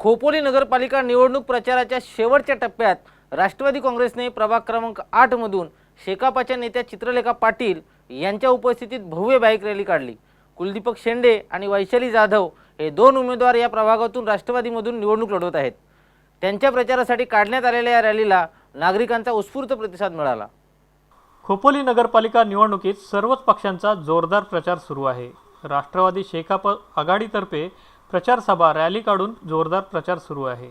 खोपोली नगरपालिका निवडणूक प्रचाराच्या शेवटच्या टप्प्यात राष्ट्रवादी काँग्रेसने प्रभाग क्रमांक 8 मधून शेकापच्या नेत्या चित्रलेखा पाटील यांच्या उपस्थितीत भव्य बाईक रॅली काढली। कुलदीपक शेंडे आणि वैशाली जाधव हे दोन उमेदवार या प्रभागातून राष्ट्रवादीमधून निवडणूक लढवत आहेत। त्यांच्या प्रचारासाठी काढण्यात आलेल्या या रॅलीला नागरिकांचा उत्स्फूर्त प्रतिसाद मिळाला। खोपोली नगरपालिका निवडणुकीत सर्वच पक्षांचा जोरदार प्रचार सुरू आहे। राष्ट्रवादी शेकाप आघाडीतर्फे प्रचार सभा रॅली काढून जोरदार प्रचार सुरू आहे।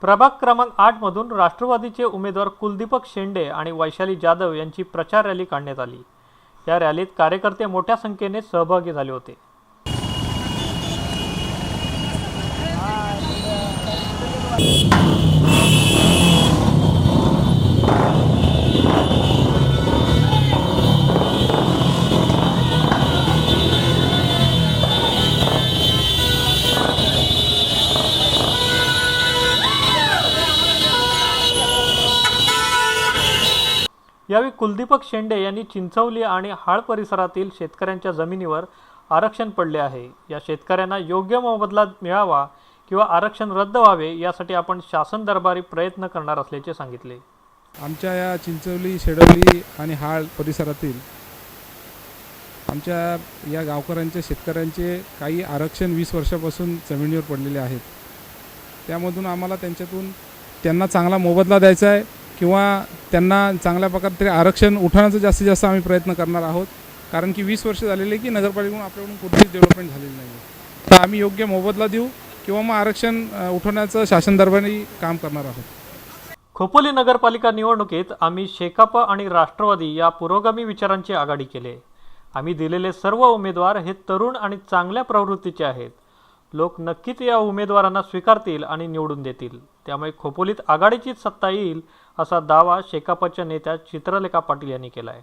प्रभाग क्रमांक 8 मधून राष्ट्रवादीचे उमेदवार कुलदीपक शेंडे आणि वैशाली जाधव यांची प्रचार रॅली काढण्यात आली। या रॅलीत कार्यकर्ते मोठ्या संख्येने सहभागी झाले होते। यावेळी कुलदीपक शेंडे यांनी चिंचवली आणि हाळ परिसरातील शेतकऱ्यांच्या जमिनीवर आरक्षण पडले आहे। या शेतकऱ्यांना योग्य मोबदला मिळावा किंवा आरक्षण रद्द व्हावे यासाठी आपण शासन दरबारी प्रयत्न करणार असल्याचे सांगितले। आमच्या या चिंचवली, शेडवली आणि हाळ परिसरातील आमच्या या गावकऱ्यांचे, शेतकऱ्यांचे काही आरक्षण 20 वर्षापासून जमिनीवर पडलेले आहेत। त्यामधून आम्हाला त्यांना चांगला मोबदला द्यायचा आहे किंवा त्यांना चांगल्या प्रकारे आरक्षण उठवण्याचा जास्तीत जास्त आम्ही प्रयत्न करणार आहोत। कारण की 20 वर्ष झालेले की नगरपालिकेकडून आपल्याकडून कुठलीच डेव्हलपमेंट झालेली नाही आहे। तर आम्ही योग्य मोबदला देऊ किंवा मग आरक्षण उठवण्याचं शासन दरबारी काम करणार आहोत। खोपोली नगरपालिका निवडणुकीत आम्ही शेकाप आणि राष्ट्रवादी या पुरोगामी विचारांची आघाडी केली। आम्ही दिलेले सर्व उमेदवार हे तरुण आणि चांगल्या प्रवृत्तीचे आहेत। लोक नक्कीच या उमेदवारांना स्वीकारतील आणि निवडून देतील। त्यामुळे खोपोलीत आघाडीचीच सत्ता येईल असा दावा शेकापच्या नेत्या चित्रलेखा पाटील यांनी केला आहे।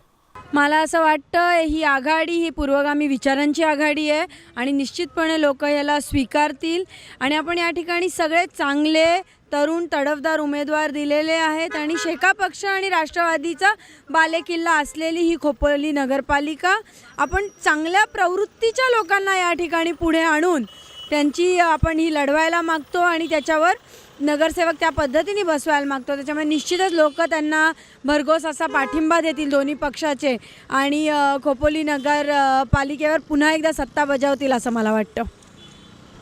मला असं वाटतं ही आघाडी ही पूर्वगामी विचारांची आघाडी आहे आणि निश्चितपणे लोक याला स्वीकारतील आणि आपण या ठिकाणी सगळे चांगले तरुण तडफदार उमेदवार दिलेले आहेत आणि शेका पक्ष आणि राष्ट्रवादीचा बालेकिल्ला असलेली ही खोपोली नगरपालिका आपण चांगल्या प्रवृत्तीच्या लोकांना या ठिकाणी पुढे आणून त्यांची आपण ही लढवायला मागतो आणि त्याच्यावर नगरसेवक त्या पद्धतीने बसवायला मागतो। त्याच्यामुळे निश्चितच लोक त्यांना भरघोस असा पाठिंबा देतील दोन्ही पक्षाचे आणि खोपोली नगर पालिकेवर पुन्हा एकदा सत्ता बजावतील असं मला वाटतं।